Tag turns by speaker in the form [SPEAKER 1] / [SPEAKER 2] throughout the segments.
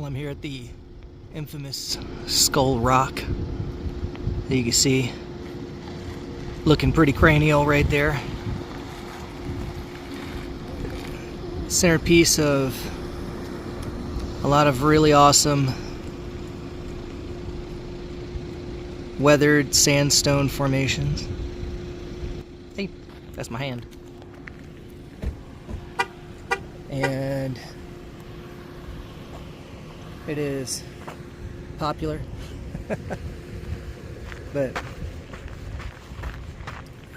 [SPEAKER 1] Well, I'm here at the infamous Skull Rock. You can see, looking pretty cranial right there. Centerpiece of a lot of really awesome weathered sandstone formations. Hey, that's my hand. And it is popular. But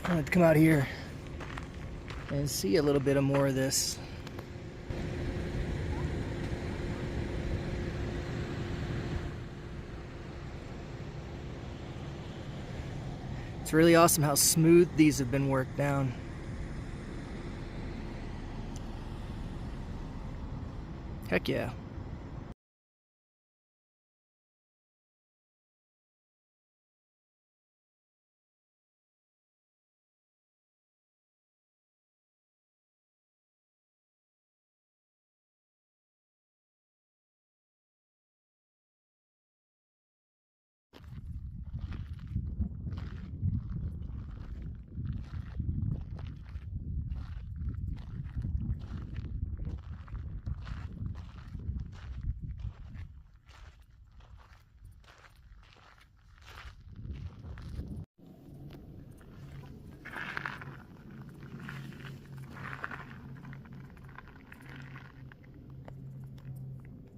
[SPEAKER 1] I wanted to come out here and see a little bit of more of this. It's really awesome how smooth these have been worked down. Heck yeah.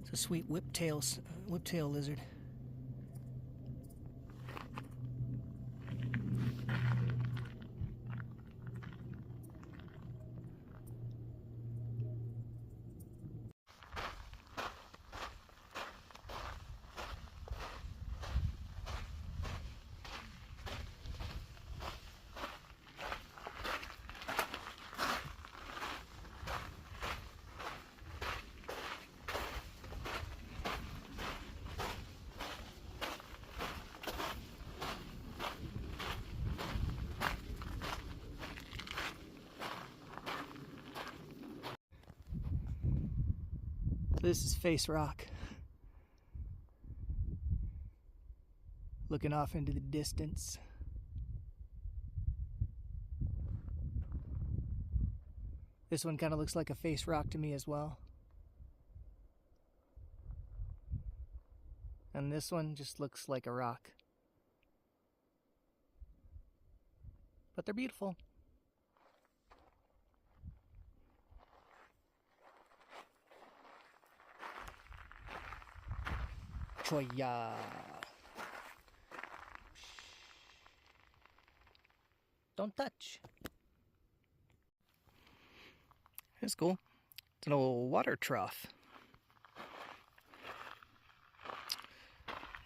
[SPEAKER 1] It's a sweet whiptail lizard. This is Face Rock. Looking off into the distance. This one kind of looks like a face rock to me as well. And this one just looks like a rock. But they're beautiful. Choya. Don't touch. It's cool. It's an old water trough.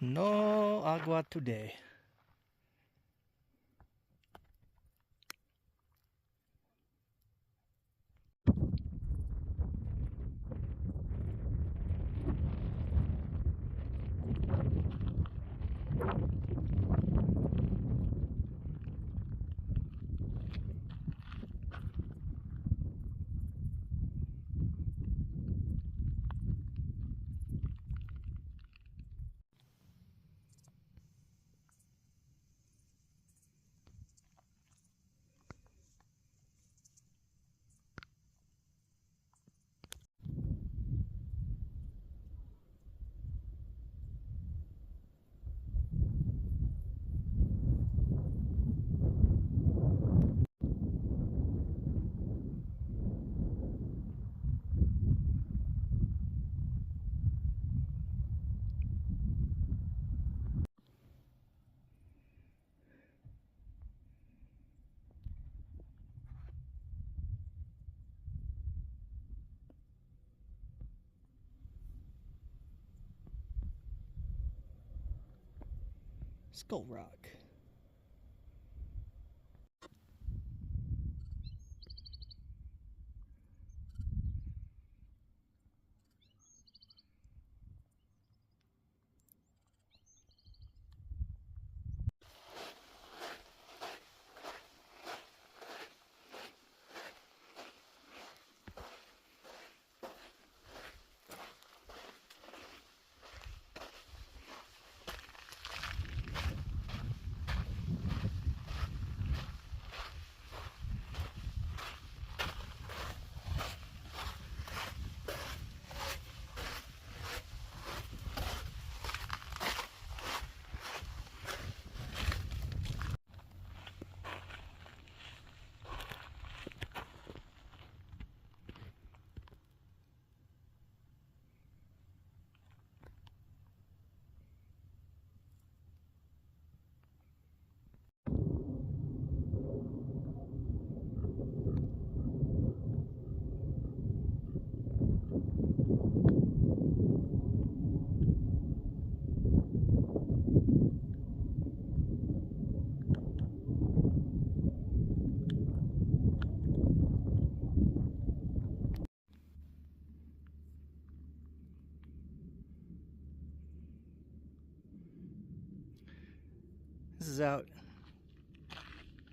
[SPEAKER 1] No agua today. Skull Rock. is out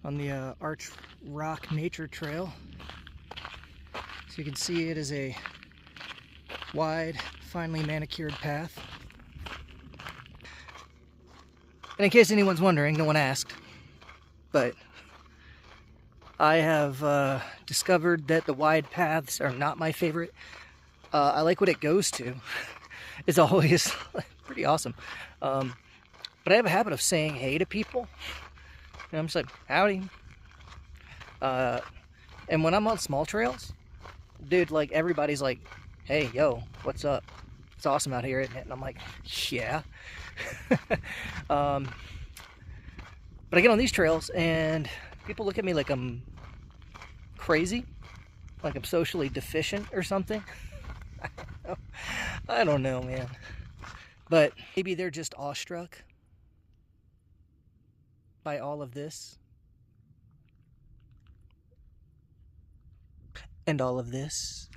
[SPEAKER 1] on the Arch Rock Nature Trail. So you can see it is a wide, finely manicured path. And in case anyone's wondering, no one asked, but I have discovered that the wide paths are not my favorite. I like what it goes to. It's always pretty awesome. But I have a habit of saying hey to people. And I'm just like, howdy. And when I'm on small trails, dude, like everybody's like, hey, yo, what's up? It's awesome out here, isn't it? And I'm like, yeah. But I get on these trails and people look at me like I'm crazy, like I'm socially deficient or something. I don't know, man. But maybe they're just awestruck by all of this. And all of this.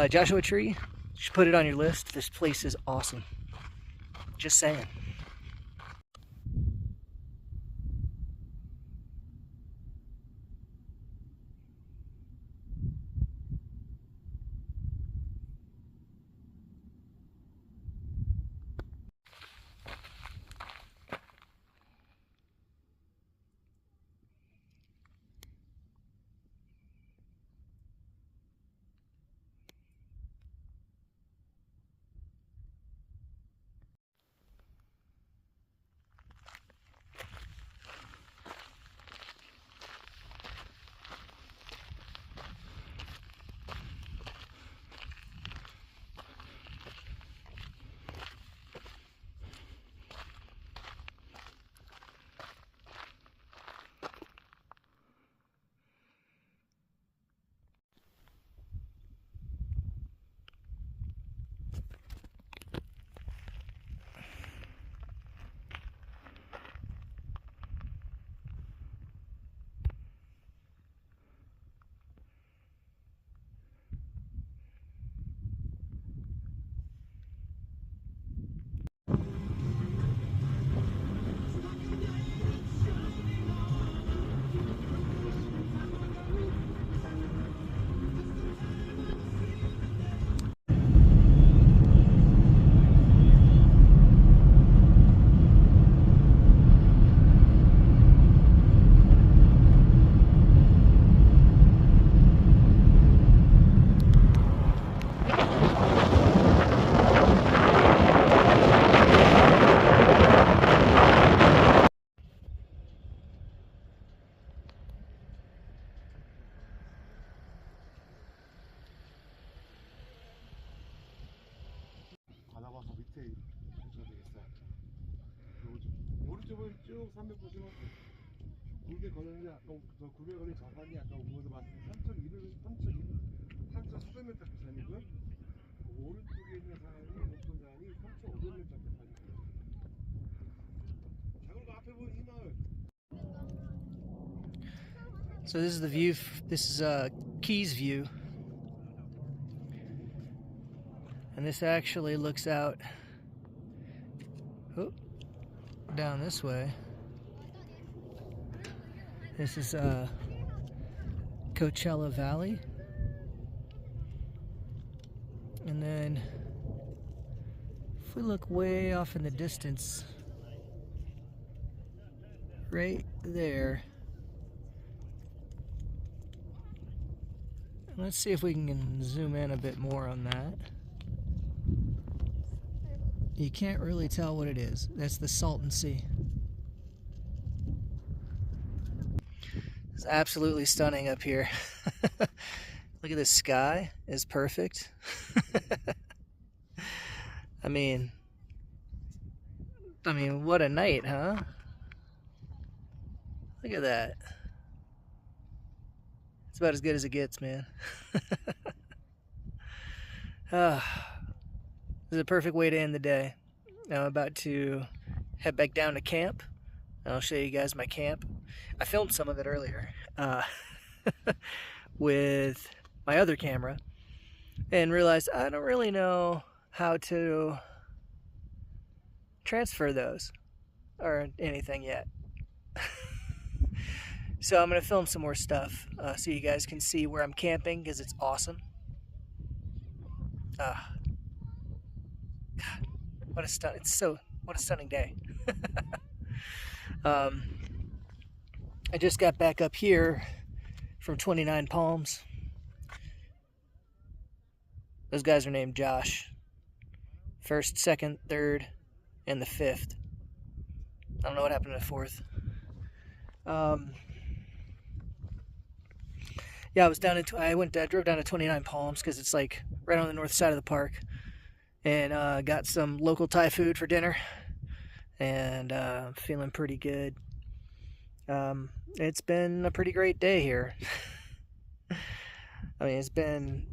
[SPEAKER 1] Joshua Tree, you should put it on your list. This place is awesome. Just saying.
[SPEAKER 2] 받아봐서 밑에 해줘야 되겠어요. 오른쪽은 쭉 300 보시면 굴게 걸리는데 아까 저 굴게 걸린 저산이 아까 우에서 봤을 때 3,400m 그 산이고요. 오른쪽에 있는 산이 높은 산이 3,500m 그 산이고요. 자, 그리고 앞에 보이는 이 마을.
[SPEAKER 1] So this is the view. This is Keys View. And this actually looks out down this way. This is Coachella Valley. And then if we look way off in the distance, right there, let's see if we can zoom in a bit more on that. You can't really tell what it is. That's the Salton Sea. It's absolutely stunning up here. Look at the sky, it's perfect. I mean, what a night, huh? Look at that. It's about as good as it gets, man. This is a perfect way to end the day. Now I'm about to head back down to camp. And I'll show you guys my camp. I filmed some of it earlier with my other camera and realized I don't really know how to transfer those or anything yet. So I'm going to film some more stuff so you guys can see where I'm camping because it's awesome. What a stunning day. um, I just got back up here from 29 Palms. Those guys are named Josh. First, second, third, and the fifth. I don't know what happened to the fourth. Yeah, I drove down to 29 Palms because it's like right on the north side of the park, and got some local Thai food for dinner, and feeling pretty good. It's been a pretty great day here. I mean, it's been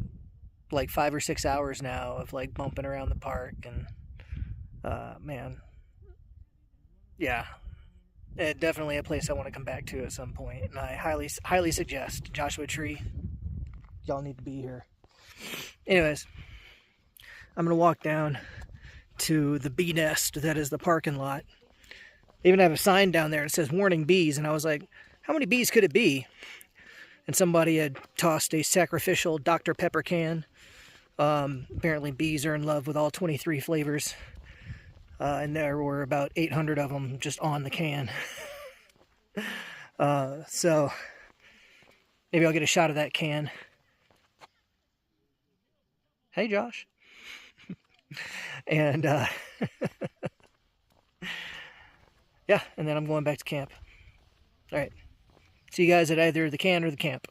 [SPEAKER 1] like 5 or 6 hours now of like bumping around the park, and man, yeah, definitely a place I want to come back to at some point, and I highly suggest Joshua Tree. Y'all need to be here. Anyways, I'm gonna walk down to the bee nest that is the parking lot. They even have a sign down there that says "Warning Bees," and I was like, how many bees could it be? And somebody had tossed a sacrificial Dr. Pepper can. Apparently bees are in love with all 23 flavors. And there were about 800 of them just on the can. So maybe I'll get a shot of that can. Hey, Josh. And yeah, and then I'm going back to camp. All right. See you guys at either the can or the camp.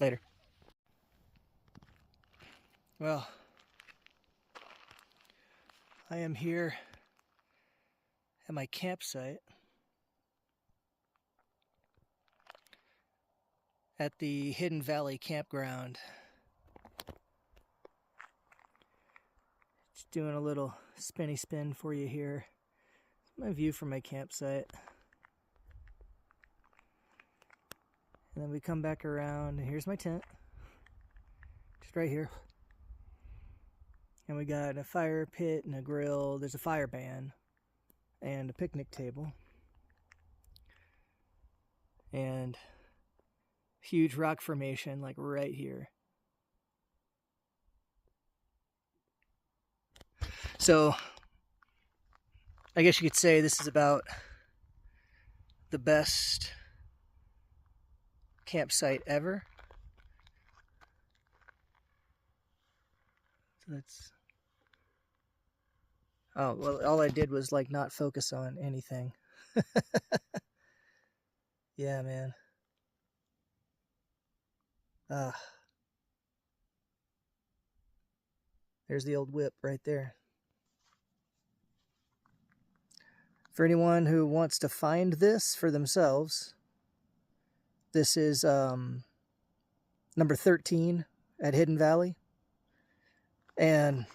[SPEAKER 1] Later. Well, I am here at my campsite at the Hidden Valley Campground. Just doing a little spinny spin for you here. My view from my campsite. And then we come back around, and here's my tent. Just right here. And we got a fire pit and a grill. There's a fire ban and a picnic table. And huge rock formation like right here. So I guess you could say this is about the best campsite ever. So that's... Oh, well, all I did was like not focus on anything. Yeah, man. There's the old whip right there. For anyone who wants to find this for themselves, this is number 13 at Hidden Valley. And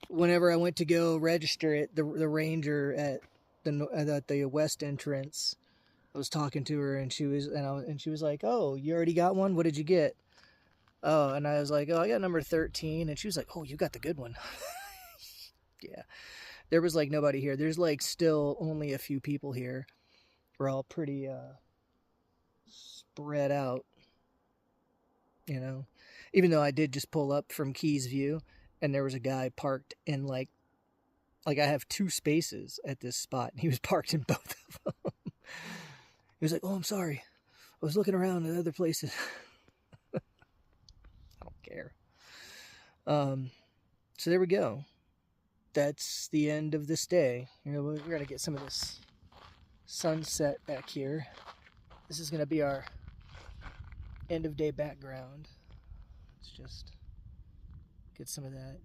[SPEAKER 1] whenever I went to go register it, the ranger at the west entrance, I was talking to her, and she was like, "Oh, you already got one? What did you get?" Oh, and I was like, "Oh, I got number 13." And she was like, "Oh, you got the good one." Yeah. There was like nobody here. There's like still only a few people here. We're all pretty spread out, you know. Even though I did just pull up from Keys View, and there was a guy parked in like I have 2 spaces at this spot, and he was parked in both of them. He was like, "Oh, I'm sorry. I was looking around at other places." I don't care. So there we go. That's the end of this day. You know, we're gonna get some of this sunset back here. This is gonna be our end of day background. Let's just get some of that.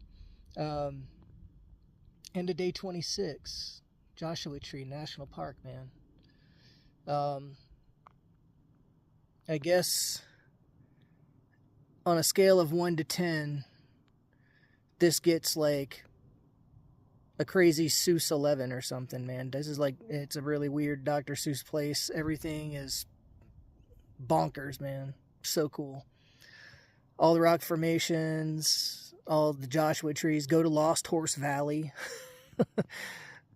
[SPEAKER 1] End of day 26, Joshua Tree National Park, man. I guess on a scale of 1 to 10, this gets like a crazy Seuss 11 or something, man. This is like, it's a really weird Dr. Seuss place. Everything is bonkers, man. So cool. All the rock formations, all the Joshua trees. Go to Lost Horse Valley.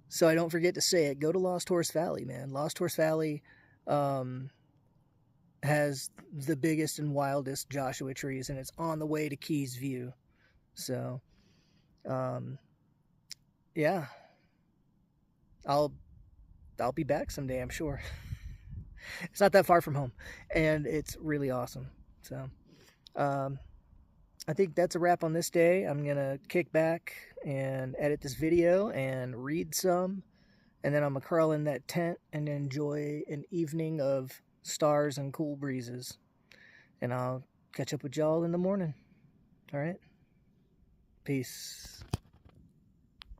[SPEAKER 1] So I don't forget to say it. Go to Lost Horse Valley, man. Lost Horse Valley has the biggest and wildest Joshua trees, and it's on the way to Keys View. So, yeah, I'll be back someday, I'm sure. It's not that far from home, and it's really awesome. So, I think that's a wrap on this day. I'm gonna kick back and edit this video and read some, and then I'm gonna curl in that tent and enjoy an evening of stars and cool breezes. And I'll catch up with y'all in the morning. All right? Peace.